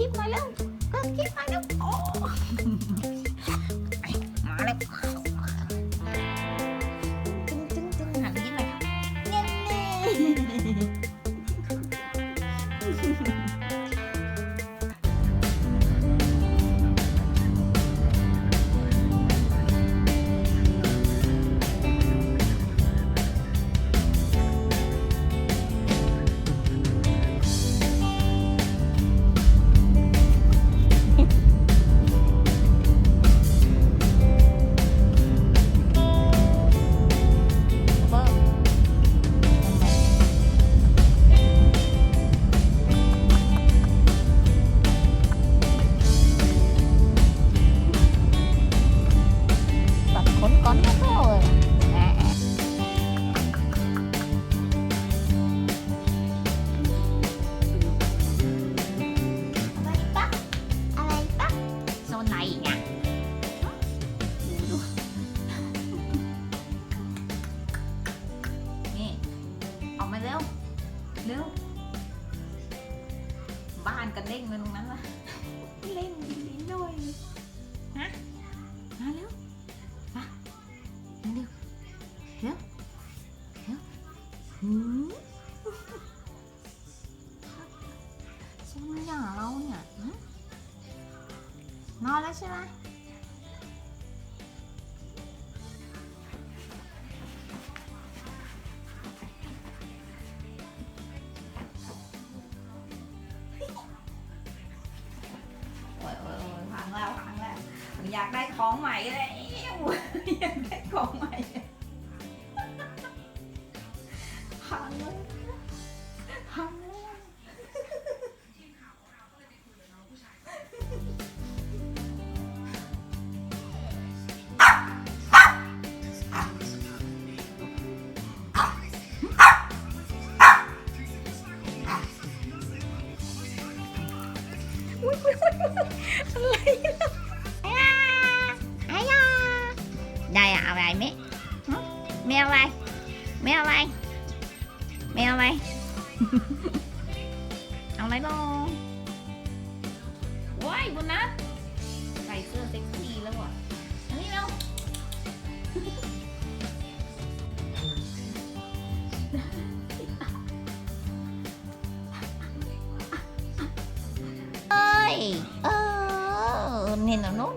ปมาแล้วก็คลิปมาแล้วโอ้มาแล้วจึงหันยิ้มเลยครับเงี้ยเร็วบ้านกันเด้งเลยตรงนั้นล่ะเล่นดีๆหน่อยฮะมาเร็วมาเร็วเร็วฉันอยากเราเนี่ยนอนแล้วใช่ไหมอยากได้ของใหม่เลยอยากได้ของใหม่พังเลยพังเลยอะไรได้อะไรไหมแมวอะไรแมวอะไรแมวอะไรเอาอะไรบ้างว้ายบุญนะใส่เสื้อเซ็กซี่แล้วอ่ะอันนี้เนาะเอ้ยเนี่ยโน้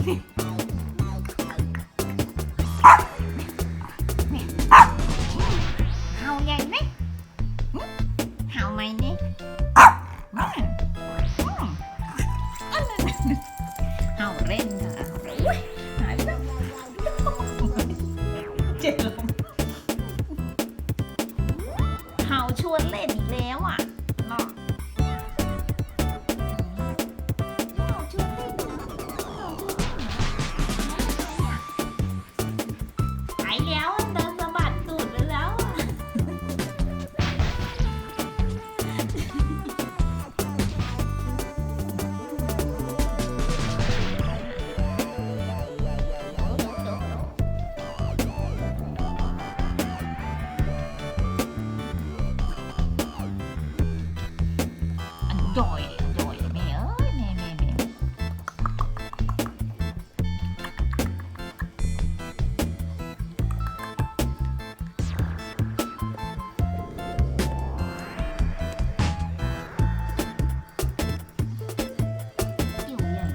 เห่าใหญ่ไหมเห่าไหมเนี่ยเห่าเล่นค่ะหายไปแล้วเจ็บลมเห่าชวนเล่นอีกแล้วอ่ะเนาะไปแล้วเดินสะบัดตูดไปแล้วจ่อยแม่เอ้ยแม่อยู่ใหญ่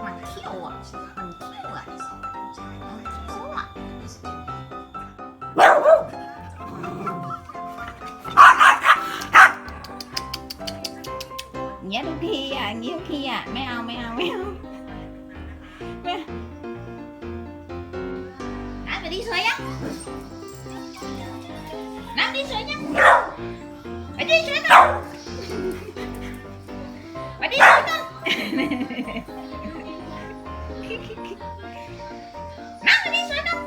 มันเขี้ยวอ่ะเงี้ยทุกทีอ่ะเงี้ยทุกทีอ่ะไม่เอาน้ำไปđi sưởi nháน้ำđi sưởi nháไปđi sưởi nàoไปđi sưởi nàoน้ำไปđi sưởi nào